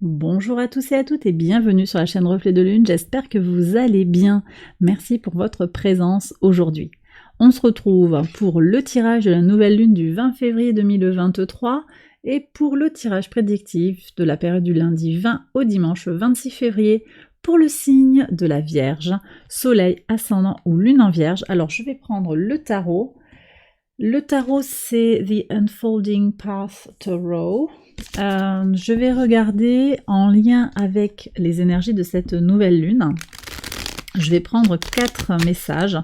Bonjour à tous et à toutes et bienvenue sur la chaîne Reflet de Lune, j'espère que vous allez bien. Merci pour votre présence aujourd'hui. On se retrouve pour le tirage de la nouvelle lune du 20 février 2023 et pour le tirage prédictif de la période du lundi 20 au dimanche 26 février pour le signe de la Vierge, Soleil, Ascendant ou Lune en Vierge. Alors je vais prendre le tarot. Le tarot c'est The Unfolding Path Tarot. Je vais regarder en lien avec les énergies de cette nouvelle lune. Je vais prendre 4 messages.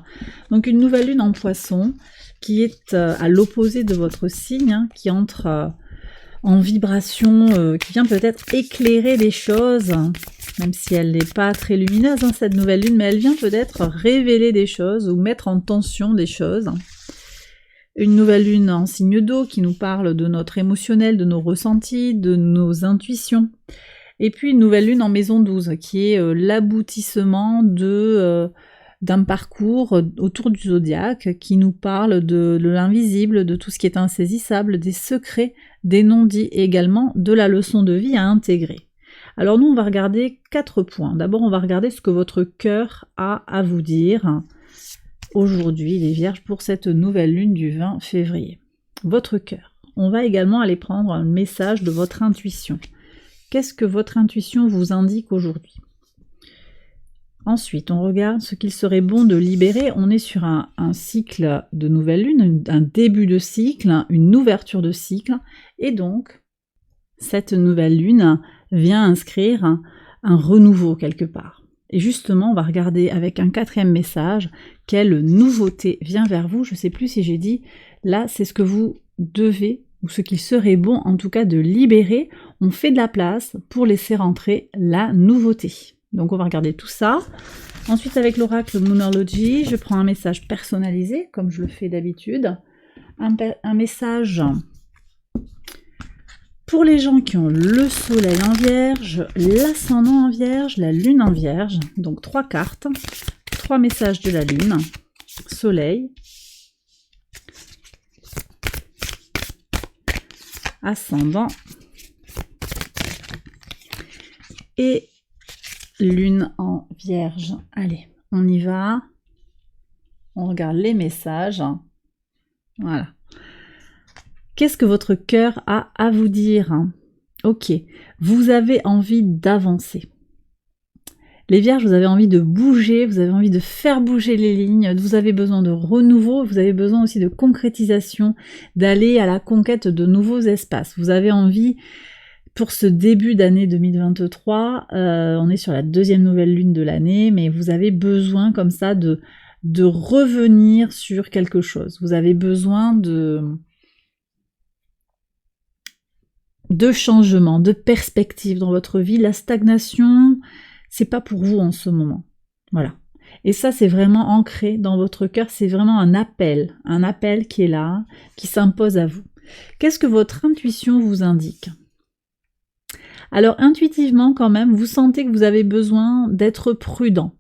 Donc une nouvelle lune en Poisson qui est à l'opposé de votre signe, qui entre en vibration, qui vient peut-être éclairer les choses, même si elle n'est pas très lumineuse cette nouvelle lune, mais elle vient peut-être révéler des choses ou mettre en tension des choses. Une nouvelle lune en signe d'eau qui nous parle de notre émotionnel, de nos ressentis, de nos intuitions. Et puis une nouvelle lune en maison 12 qui est l'aboutissement d'un parcours autour du zodiaque qui nous parle de l'invisible, de tout ce qui est insaisissable, des secrets, des non-dits et également de la leçon de vie à intégrer. Alors nous on va regarder 4 points. D'abord on va regarder ce que votre cœur a à vous dire aujourd'hui, les Vierges, pour cette nouvelle lune du 20 février. Votre cœur. On va également aller prendre un message de votre intuition. Qu'est-ce que votre intuition vous indique aujourd'hui? Ensuite, on regarde ce qu'il serait bon de libérer. On est sur un cycle de nouvelle lune, un début de cycle, une ouverture de cycle. Et donc, cette nouvelle lune vient inscrire un renouveau quelque part. Et justement, on va regarder avec un 4e message quelle nouveauté vient vers vous. Je ne sais plus si j'ai dit, là, c'est ce que vous devez, ou ce qu'il serait bon en tout cas de libérer. On fait de la place pour laisser rentrer la nouveauté. Donc on va regarder tout ça. Ensuite, avec l'oracle Moonology, je prends un message personnalisé, comme je le fais d'habitude. Un message pour les gens qui ont le soleil en vierge, l'ascendant en vierge, la lune en vierge, donc 3 cartes, 3 messages de la lune, soleil, ascendant et lune en vierge. Allez, on y va, on regarde les messages, voilà. Qu'est-ce que votre cœur a à vous dire? Ok, vous avez envie d'avancer. Les Vierges, vous avez envie de bouger, vous avez envie de faire bouger les lignes, vous avez besoin de renouveau, vous avez besoin aussi de concrétisation, d'aller à la conquête de nouveaux espaces. Vous avez envie, pour ce début d'année 2023, on est sur la 2e nouvelle lune de l'année, mais vous avez besoin comme ça de revenir sur quelque chose. Vous avez besoin de changement, de perspective dans votre vie. La stagnation, c'est pas pour vous en ce moment. Voilà. Et ça, c'est vraiment ancré dans votre cœur, c'est vraiment un appel qui est là, qui s'impose à vous. Qu'est-ce que votre intuition vous indique? Alors, intuitivement, quand même, vous sentez que vous avez besoin d'être prudent,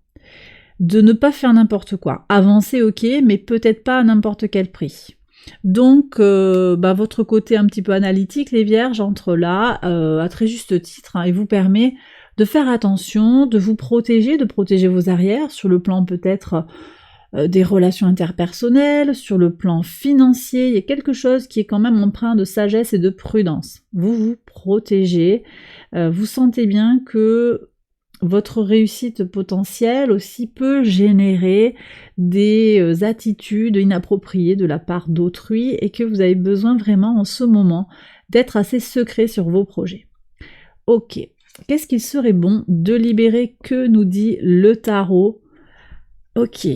de ne pas faire n'importe quoi. Avancer, ok, mais peut-être pas à n'importe quel prix. Donc, votre côté un petit peu analytique, les Vierges, entre là, à très juste titre, et vous permet de faire attention, de vous protéger, de protéger vos arrières, sur le plan peut-être des relations interpersonnelles, sur le plan financier, il y a quelque chose qui est quand même empreint de sagesse et de prudence. Vous vous protégez, vous sentez bien que votre réussite potentielle aussi peut générer des attitudes inappropriées de la part d'autrui et que vous avez besoin vraiment en ce moment d'être assez secret sur vos projets. Ok, qu'est-ce qu'il serait bon de libérer? Que nous dit le tarot? Ok.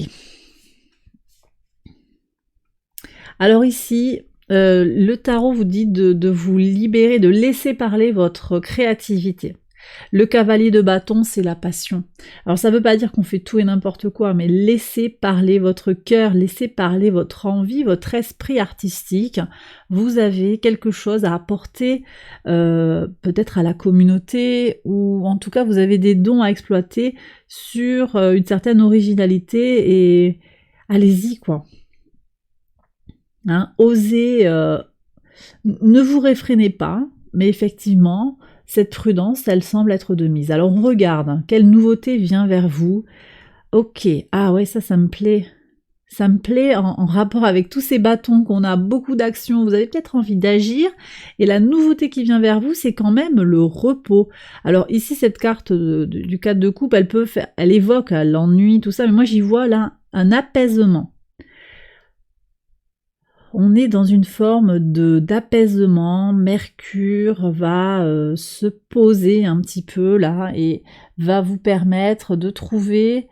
Alors ici, le tarot vous dit de vous libérer, de laisser parler votre créativité. Le cavalier de bâton, c'est la passion. Alors ça ne veut pas dire qu'on fait tout et n'importe quoi, mais laissez parler votre cœur, laissez parler votre envie, votre esprit artistique. Vous avez quelque chose à apporter peut-être à la communauté, ou en tout cas vous avez des dons à exploiter sur une certaine originalité, et allez-y quoi. Osez, ne vous réfrénez pas, mais effectivement, cette prudence, elle semble être de mise. Alors on regarde, hein, quelle nouveauté vient vers vous. Ok, ah ouais, ça me plaît. Ça me plaît en rapport avec tous ces bâtons qu'on a, beaucoup d'actions, vous avez peut-être envie d'agir, et la nouveauté qui vient vers vous, c'est quand même le repos. Alors ici, cette carte du 4 de coupe, elle évoque l'ennui, tout ça, mais moi j'y vois là un apaisement. On est dans une forme d'apaisement, Mercure va se poser un petit peu là, et va vous permettre de trouver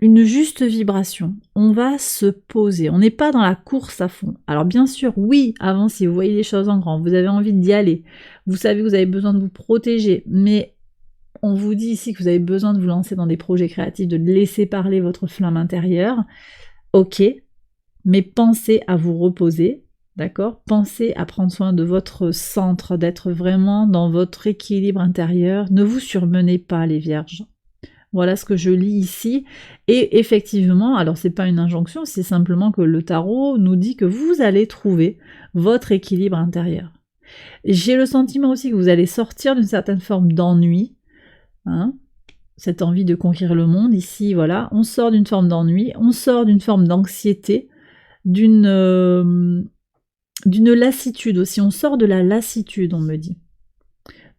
une juste vibration. On va se poser. On n'est pas dans la course à fond. Alors bien sûr, oui, avancez, vous voyez les choses en grand, vous avez envie d'y aller, vous savez que vous avez besoin de vous protéger, mais on vous dit ici que vous avez besoin de vous lancer dans des projets créatifs, de laisser parler votre flamme intérieure. Ok, mais pensez à vous reposer, d'accord? Pensez à prendre soin de votre centre, d'être vraiment dans votre équilibre intérieur. Ne vous surmenez pas, les vierges. Voilà ce que je lis ici, et effectivement, alors c'est pas une injonction, c'est simplement que le tarot nous dit que vous allez trouver votre équilibre intérieur. J'ai le sentiment aussi que vous allez sortir d'une certaine forme d'ennui, hein, cette envie de conquérir le monde, ici, voilà, on sort d'une forme d'ennui, on sort d'une forme d'anxiété, d'une lassitude aussi, on sort de la lassitude, on me dit.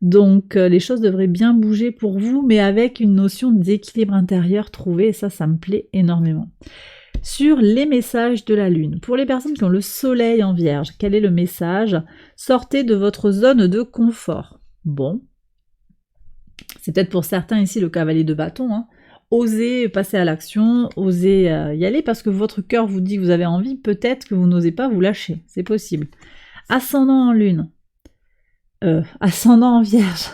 Donc les choses devraient bien bouger pour vous, mais avec une notion d'équilibre intérieur trouvée, et ça me plaît énormément. Sur les messages de la Lune, pour les personnes qui ont le soleil en Vierge, quel est le message? Sortez de votre zone de confort. Bon, c'est peut-être pour certains ici le cavalier de bâton, hein. Osez passer à l'action, osez y aller, parce que votre cœur vous dit que vous avez envie, peut-être que vous n'osez pas vous lâcher, c'est possible. Ascendant en Lune, ascendant en Vierge,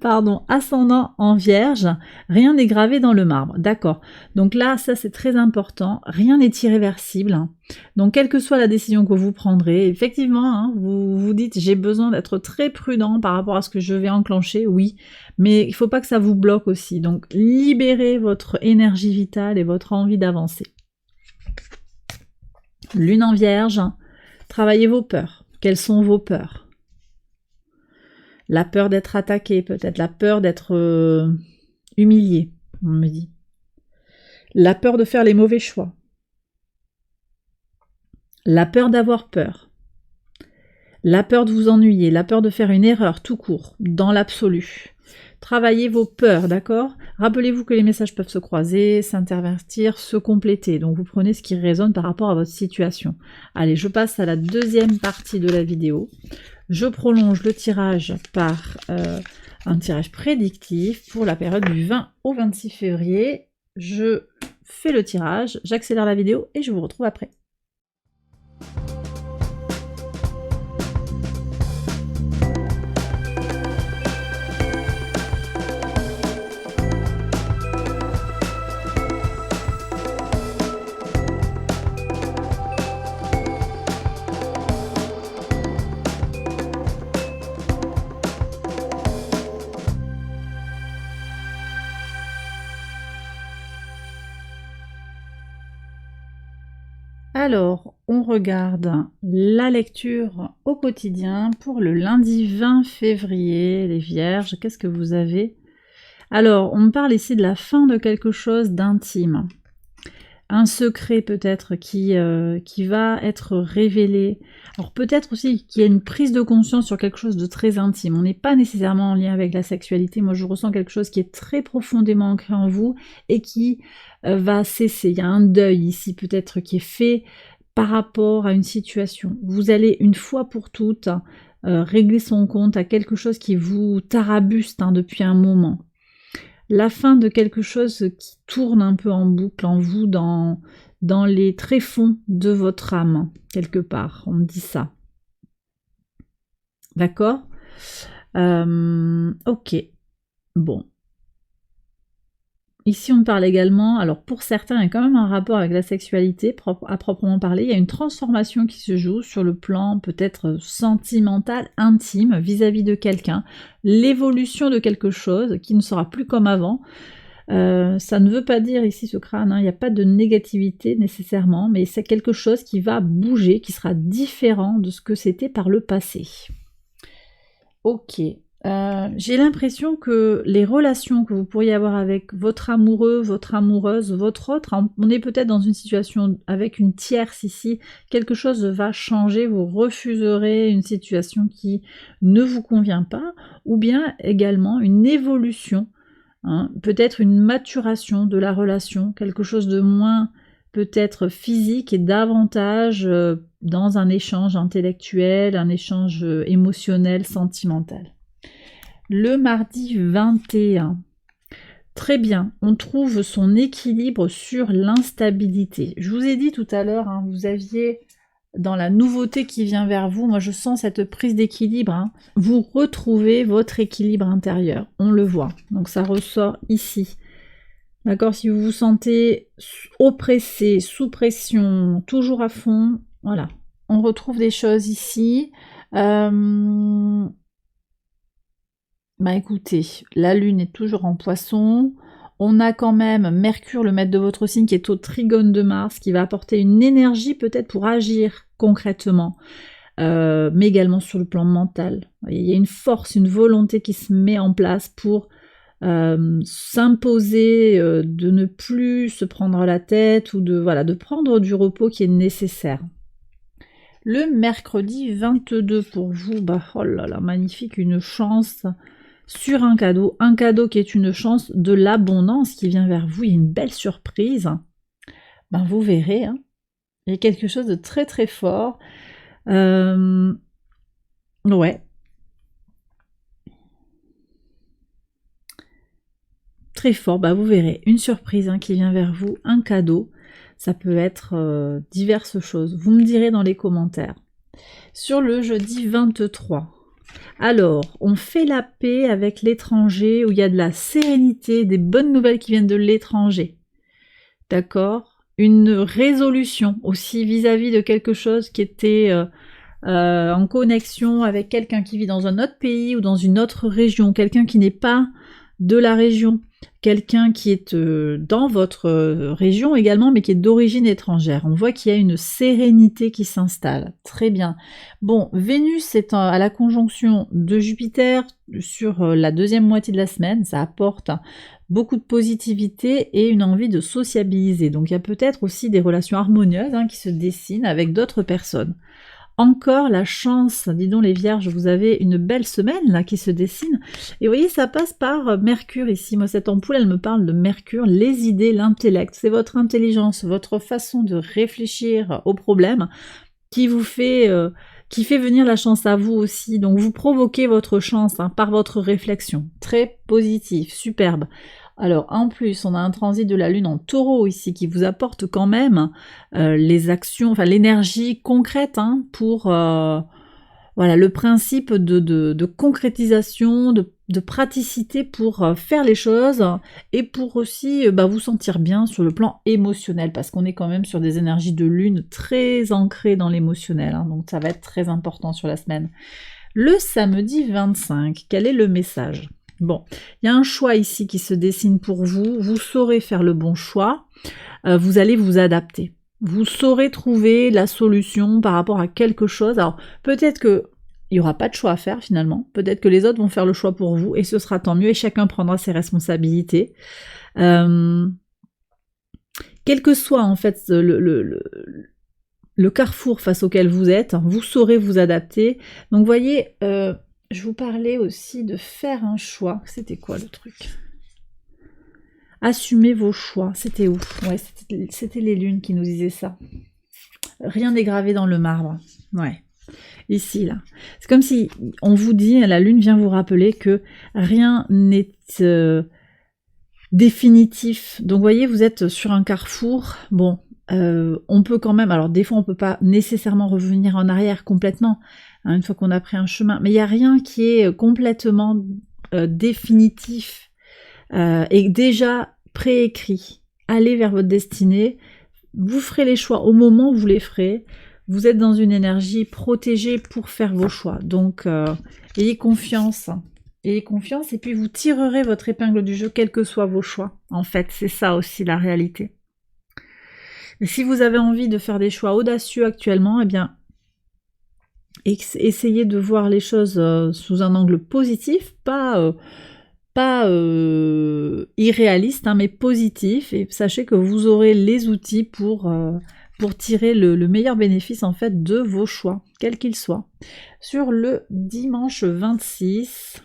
pardon, ascendant en Vierge, rien n'est gravé dans le marbre, d'accord. Donc là, ça c'est très important, rien n'est irréversible. Hein. Donc quelle que soit la décision que vous prendrez, effectivement, hein, vous vous dites j'ai besoin d'être très prudent par rapport à ce que je vais enclencher, oui, mais il ne faut pas que ça vous bloque aussi. Donc libérez votre énergie vitale et votre envie d'avancer. Lune en Vierge, travaillez vos peurs. Quelles sont vos peurs? La peur d'être attaqué, peut-être la peur d'être humilié, on me dit. La peur de faire les mauvais choix. La peur d'avoir peur. La peur de vous ennuyer, la peur de faire une erreur tout court, dans l'absolu. Travaillez vos peurs, d'accord? Rappelez-vous que les messages peuvent se croiser, s'intervertir, se compléter. Donc vous prenez ce qui résonne par rapport à votre situation. Allez, je passe à la deuxième partie de la vidéo. Je prolonge le tirage par un tirage prédictif pour la période du 20 au 26 février. Je fais le tirage, j'accélère la vidéo et je vous retrouve après. Alors, on regarde la lecture au quotidien pour le lundi 20 février, les Vierges, qu'est-ce que vous avez? Alors, on me parle ici de la fin de quelque chose d'intime. Un secret peut-être qui va être révélé. Alors peut-être aussi qu'il y a une prise de conscience sur quelque chose de très intime. On n'est pas nécessairement en lien avec la sexualité. Moi je ressens quelque chose qui est très profondément ancré en vous et qui va cesser. Il y a un deuil ici peut-être qui est fait par rapport à une situation. Vous allez une fois pour toutes régler son compte à quelque chose qui vous tarabuste depuis un moment. La fin de quelque chose qui tourne un peu en boucle en vous, dans les tréfonds de votre âme, quelque part, on me dit ça. D'accord? Ok, bon. Ici, on me parle également, alors pour certains, il y a quand même un rapport avec la sexualité, à proprement parler. Il y a une transformation qui se joue sur le plan peut-être sentimental, intime, vis-à-vis de quelqu'un. L'évolution de quelque chose qui ne sera plus comme avant. Ça ne veut pas dire ici ce crâne, il n'y a pas de négativité nécessairement, mais c'est quelque chose qui va bouger, qui sera différent de ce que c'était par le passé. Ok. J'ai l'impression que les relations que vous pourriez avoir avec votre amoureux, votre amoureuse, votre autre, on est peut-être dans une situation avec une tierce ici, quelque chose va changer, vous refuserez une situation qui ne vous convient pas, ou bien également une évolution, hein, peut-être une maturation de la relation, quelque chose de moins peut-être physique et davantage dans un échange intellectuel, un échange émotionnel, sentimental. Le mardi 21. Très bien, on trouve son équilibre sur l'instabilité. Je vous ai dit tout à l'heure, hein, vous aviez dans la nouveauté qui vient vers vous, moi je sens cette prise d'équilibre, hein, vous retrouvez votre équilibre intérieur, on le voit, donc ça ressort ici. D'accord, si vous vous sentez oppressé, sous pression, toujours à fond, voilà, on retrouve des choses ici. Bah écoutez, la Lune est toujours en Poisson. On a quand même Mercure, le maître de votre signe, qui est au trigone de Mars, qui va apporter une énergie peut-être pour agir concrètement, mais également sur le plan mental. Il y a une force, une volonté qui se met en place pour s'imposer de ne plus se prendre la tête ou de prendre du repos qui est nécessaire. Le mercredi 22 pour vous, bah oh là là, magnifique, une chance sur un cadeau qui est une chance, de l'abondance qui vient vers vous, il y a une belle surprise. Ben vous verrez, hein. Il y a quelque chose de très très fort. Ouais. Très fort, bah vous verrez, une surprise hein, qui vient vers vous, un cadeau, ça peut être diverses choses. Vous me direz dans les commentaires. Sur le jeudi 23, alors, on fait la paix avec l'étranger, où il y a de la sérénité, des bonnes nouvelles qui viennent de l'étranger. D'accord? Une résolution aussi vis-à-vis de quelque chose qui était en connexion avec quelqu'un qui vit dans un autre pays ou dans une autre région, quelqu'un qui n'est pas de la région, quelqu'un qui est dans votre région également, mais qui est d'origine étrangère. On voit qu'il y a une sérénité qui s'installe. Très bien. Bon, Vénus est à la conjonction de Jupiter sur la deuxième moitié de la semaine. Ça apporte beaucoup de positivité et une envie de sociabiliser. Donc il y a peut-être aussi des relations harmonieuses hein, qui se dessinent avec d'autres personnes. Encore la chance, dis donc les vierges, vous avez une belle semaine là qui se dessine. Et vous voyez, ça passe par Mercure ici. Moi, cette ampoule, elle me parle de Mercure, les idées, l'intellect. C'est votre intelligence, votre façon de réfléchir aux problèmes qui vous fait... qui fait venir la chance à vous aussi. Donc vous provoquez votre chance hein, par votre réflexion. Très positif, superbe. Alors en plus, on a un transit de la Lune en Taureau ici qui vous apporte quand même les actions, enfin l'énergie concrète hein, pour voilà le principe de concrétisation, de praticité pour faire les choses et pour aussi vous sentir bien sur le plan émotionnel parce qu'on est quand même sur des énergies de Lune très ancrées dans l'émotionnel, hein, donc ça va être très important sur la semaine. Le samedi 25, quel est le message ? Bon, il y a un choix ici qui se dessine pour vous, vous saurez faire le bon choix, vous allez vous adapter. Vous saurez trouver la solution par rapport à quelque chose. Alors peut-être que il n'y aura pas de choix à faire finalement, peut-être que les autres vont faire le choix pour vous et ce sera tant mieux et chacun prendra ses responsabilités. Quel que soit en fait le carrefour face auquel vous êtes, vous saurez vous adapter. Donc vous voyez... je vous parlais aussi de faire un choix. C'était quoi le truc ? Assumez vos choix. C'était où ? Ouais, c'était les lunes qui nous disaient ça. Rien n'est gravé dans le marbre. Ouais. Ici, là. C'est comme si on vous dit, la lune vient vous rappeler que rien n'est définitif. Donc, vous voyez, vous êtes sur un carrefour. Bon, on peut quand même... Alors, des fois, on peut pas nécessairement revenir en arrière complètement. Hein, une fois qu'on a pris un chemin. Mais il n'y a rien qui est complètement définitif et déjà préécrit. Allez vers votre destinée, vous ferez les choix au moment où vous les ferez. Vous êtes dans une énergie protégée pour faire vos choix. Donc, ayez confiance. Ayez confiance et puis vous tirerez votre épingle du jeu, quels que soient vos choix. En fait, c'est ça aussi la réalité. Et si vous avez envie de faire des choix audacieux actuellement, eh bien, Essayez de voir les choses sous un angle positif, pas irréaliste, hein, mais positif, et sachez que vous aurez les outils pour tirer le meilleur bénéfice en fait de vos choix, quels qu'ils soient. Sur le dimanche 26,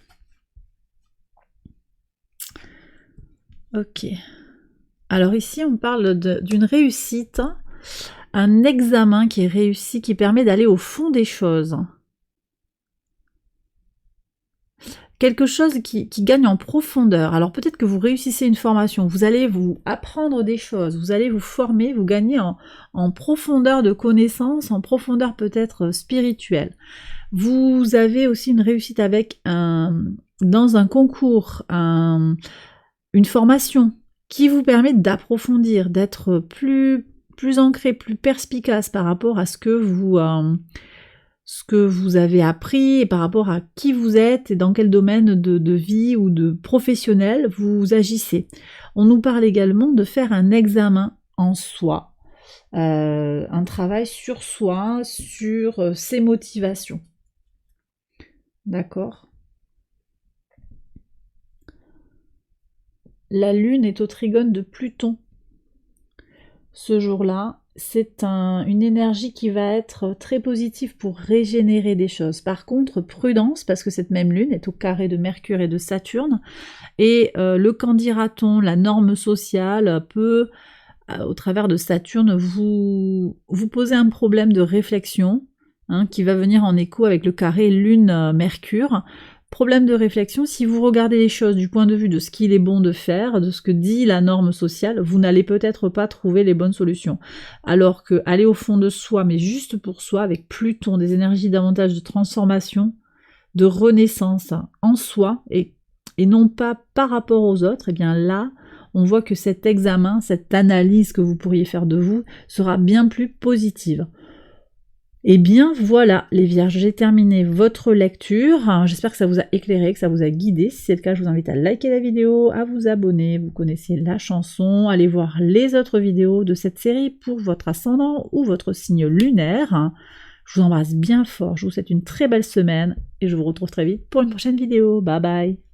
ok. Alors ici on parle d'une réussite, un examen qui est réussi, qui permet d'aller au fond des choses. Quelque chose qui gagne en profondeur. Alors peut-être que vous réussissez une formation, vous allez vous apprendre des choses, vous allez vous former, vous gagnez en profondeur de connaissances, en profondeur peut-être spirituelle. Vous avez aussi une réussite avec dans un concours, une formation qui vous permet d'approfondir, d'être plus ancré, plus perspicace par rapport à ce que vous avez appris et par rapport à qui vous êtes et dans quel domaine de vie ou de professionnel vous agissez. On nous parle également de faire un examen en soi, un travail sur soi, sur ses motivations. D'accord ? La lune est au trigone de Pluton ce jour-là. C'est une énergie qui va être très positive pour régénérer des choses. Par contre, prudence, parce que cette même lune est au carré de Mercure et de Saturne, et le qu'en dira-t-on, la norme sociale peut, au travers de Saturne, vous poser un problème de réflexion, hein, qui va venir en écho avec le carré lune-Mercure. Problème de réflexion, si vous regardez les choses du point de vue de ce qu'il est bon de faire, de ce que dit la norme sociale, vous n'allez peut-être pas trouver les bonnes solutions. Alors que aller au fond de soi, mais juste pour soi, avec Pluton, des énergies davantage de transformation, de renaissance en soi, et non pas par rapport aux autres, et bien là, on voit que cet examen, cette analyse que vous pourriez faire de vous, sera bien plus positive. Et bien voilà les Vierges, j'ai terminé votre lecture. J'espère que ça vous a éclairé, que ça vous a guidé. Si c'est le cas, je vous invite à liker la vidéo, à vous abonner. Vous connaissez la chanson, allez voir les autres vidéos de cette série pour votre ascendant ou votre signe lunaire. Je vous embrasse bien fort, je vous souhaite une très belle semaine et je vous retrouve très vite pour une prochaine vidéo. Bye bye.